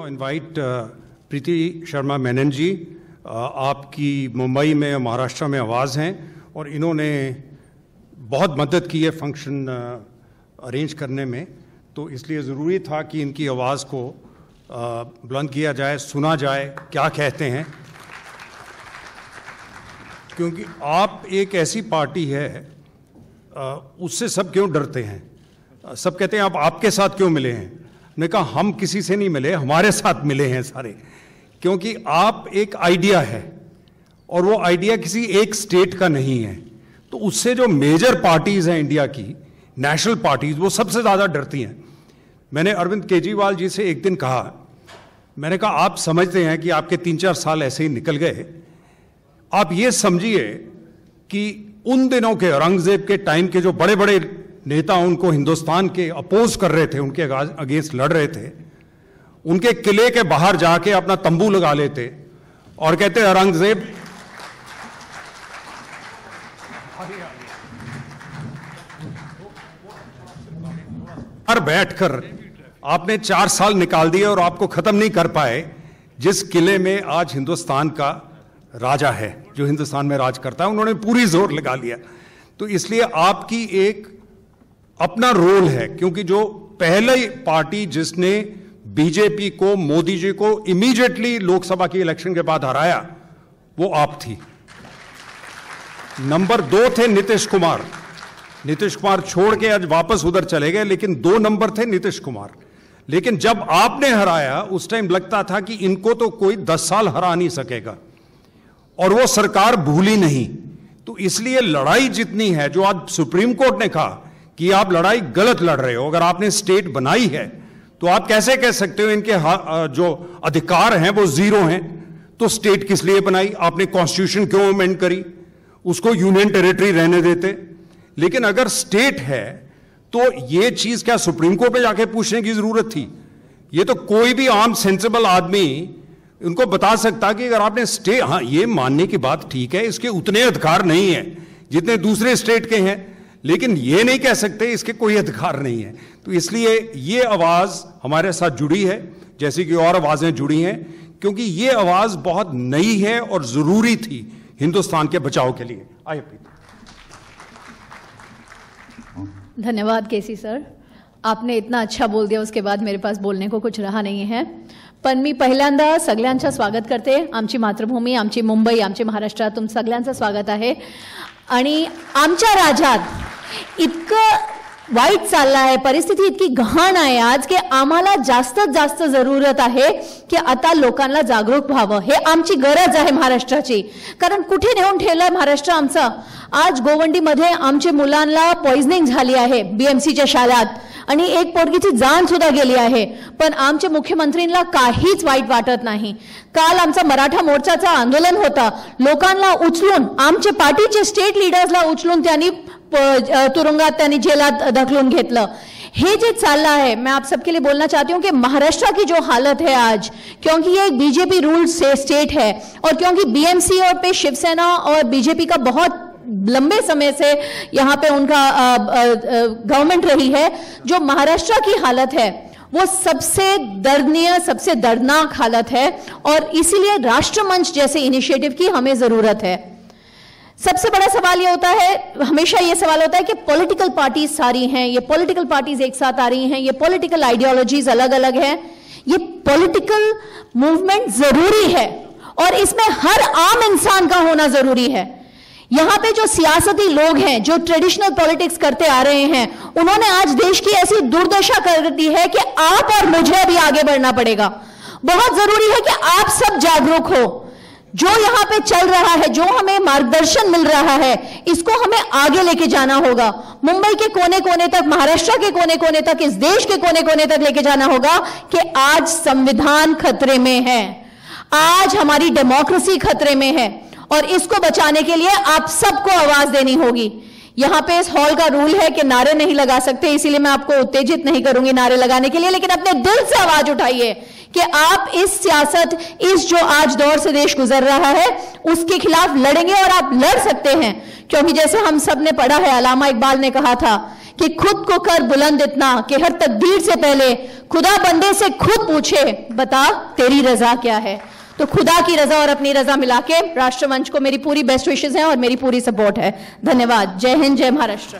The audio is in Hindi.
नाउ इनवाइट प्रीति शर्मा मेनन जी, आपकी मुंबई में महाराष्ट्र में आवाज़ हैं और इन्होंने बहुत मदद की है फंक्शन अरेंज करने में, तो इसलिए ज़रूरी था कि इनकी आवाज़ को बुलंद किया जाए, सुना जाए क्या कहते हैं, क्योंकि आप एक ऐसी पार्टी है उससे सब क्यों डरते हैं। सब कहते हैं आप आपके साथ क्यों मिले हैं। मैंने कहा हम किसी से नहीं मिले, हमारे साथ मिले हैं सारे, क्योंकि आप एक आइडिया है और वो आइडिया किसी एक स्टेट का नहीं है। तो उससे जो मेजर पार्टीज हैं इंडिया की, नेशनल पार्टीज, वो सबसे ज़्यादा डरती हैं। मैंने अरविंद केजरीवाल जी से एक दिन कहा, मैंने कहा आप समझते हैं कि आपके 3-4 साल ऐसे ही निकल गए, आप ये समझिए कि उन दिनों के औरंगजेब के टाइम के जो बड़े बड़े नेता उनको हिंदुस्तान के अपोज कर रहे थे, उनके अगेंस्ट लड़ रहे थे, उनके किले के बाहर जाके अपना तंबू लगा लेते और कहते औरंगजेब पर बैठकर आपने 4 साल निकाल दिए और आपको खत्म नहीं कर पाए जिस किले में आज हिंदुस्तान का राजा है, जो हिंदुस्तान में राज करता है, उन्होंने पूरी जोर लगा लिया। तो इसलिए आपकी एक अपना रोल है, क्योंकि जो पहली पार्टी जिसने बीजेपी को, मोदी जी को इमीडिएटली लोकसभा की इलेक्शन के बाद हराया, वो आप थी। नंबर 2 थे नीतीश कुमार। नीतीश कुमार छोड़ के आज वापस उधर चले गए, लेकिन 2 नंबर थे नीतीश कुमार। लेकिन जब आपने हराया उस टाइम लगता था कि इनको तो कोई 10 साल हरा नहीं सकेगा, और वो सरकार भूली नहीं। तो इसलिए लड़ाई जितनी है, जो आज सुप्रीम कोर्ट ने कहा कि आप लड़ाई गलत लड़ रहे हो, अगर आपने स्टेट बनाई है तो आप कैसे कह सकते हो इनके जो अधिकार हैं वो जीरो हैं। तो स्टेट किस लिए बनाई आपने, कॉन्स्टिट्यूशन क्यों अमेंड करी, उसको यूनियन टेरिटरी रहने देते। लेकिन अगर स्टेट है तो ये चीज क्या सुप्रीम कोर्ट में जाके पूछने की जरूरत थी। ये तो कोई भी आम सेंसिबल आदमी उनको बता सकता कि अगर आपने स्टेट, हाँ ये मानने की बात ठीक है, इसके उतने अधिकार नहीं है जितने दूसरे स्टेट के हैं, लेकिन ये नहीं कह सकते इसके कोई अधिकार नहीं है। तो इसलिए ये आवाज हमारे साथ जुड़ी है, जैसे कि और आवाजें जुड़ी हैं, क्योंकि ये आवाज बहुत नई है और जरूरी थी हिंदुस्तान के बचाव के लिए। आइए। धन्यवाद केसी सर, आपने इतना अच्छा बोल दिया, उसके बाद मेरे पास बोलने को कुछ रहा नहीं है। पण मी पहिल्यांदा सगळ्यांचं स्वागत करते। आमची मातृभूमी, आमची मुंबई, आमचे महाराष्ट्र, तुम सगळ्यांचं स्वागत आहे। आणि आमच्या राज्यात इतकं वाईट चाललं आहे, परिस्थिती इतकी घाण आहे आज, की आम्हाला जास्तीत जास्त जरूरत आहे की आता लोकांना जागरूक व्हावं। हे आमची गरज आहे महाराष्ट्राची, कारण कुठे नेऊन ठेवलंय महाराष्ट्र आमचं। आज गोवंडीमध्ये आमच्या मुलांना पॉइझनिंग झाली आहे बीएमसीच्या शाळेत, आणि एक पोरगीची जान सुद्धा गेली आहे, पण आमच्या मुख्यमंत्रींना काहीच वाईट वाटत नाही। काल आमचा मराठा मोर्चाचा आंदोलन होता, लोकांना उचलून, आमच्या पार्टीचे स्टेट लीडर्सला उचलून त्यांनी तुरुंगात, त्यांनी जेलात ढकलून घेतलं। हे जे चाललं है, मैं आप सबके लिए बोलना चाहती हूँ कि महाराष्ट्र की जो हालत है आज, क्योंकि ये एक बीजेपी रूल्ड स्टेट है और क्योंकि बीएमसी और पे शिवसेना और बीजेपी का बहुत लंबे समय से यहाँ पे उनका गवर्नमेंट रही है, जो महाराष्ट्र की हालत है वो सबसे दर्दनीय, सबसे दर्दनाक हालत है, और इसीलिए राष्ट्रमंच जैसे इनिशिएटिव की हमें जरूरत है। सबसे बड़ा सवाल ये होता है, हमेशा ये सवाल होता है कि पॉलिटिकल पार्टीज सारी हैं, ये पॉलिटिकल पार्टीज एक साथ आ रही हैं, ये पॉलिटिकल आइडियोलॉजीज अलग अलग हैं, ये पॉलिटिकल मूवमेंट जरूरी है और इसमें हर आम इंसान का होना जरूरी है। यहां पे जो सियासती लोग हैं, जो ट्रेडिशनल पॉलिटिक्स करते आ रहे हैं, उन्होंने आज देश की ऐसी दुर्दशा कर दी है कि आप और मुझे भी आगे बढ़ना पड़ेगा। बहुत जरूरी है कि आप सब जागरूक हो। जो यहां पे चल रहा है, जो हमें मार्गदर्शन मिल रहा है, इसको हमें आगे लेके जाना होगा। मुंबई के कोने कोने तक, महाराष्ट्र के कोने कोने तक, इस देश के कोने कोने तक लेके जाना होगा कि आज संविधान खतरे में है, आज हमारी डेमोक्रेसी खतरे में है, और इसको बचाने के लिए आप सबको आवाज देनी होगी। यहां पे इस हॉल का रूल है कि नारे नहीं लगा सकते, इसीलिए मैं आपको उत्तेजित नहीं करूंगी नारे लगाने के लिए, लेकिन अपने दिल से आवाज उठाइए कि आप इस सियासत, इस जो आज दौर से देश गुजर रहा है, उसके खिलाफ लड़ेंगे। और आप लड़ सकते हैं, क्योंकि जैसे हम सब ने पढ़ा है, अल्लामा इकबाल ने कहा था कि खुद को कर बुलंद इतना कि हर तकदीर से पहले खुदा बंदे से खुद पूछे, बता तेरी रजा क्या है। तो खुदा की रजा और अपनी रजा मिला के राष्ट्रमंच को मेरी पूरी बेस्ट विशेस हैं और मेरी पूरी सपोर्ट है। धन्यवाद। जय हिंद, जय महाराष्ट्र।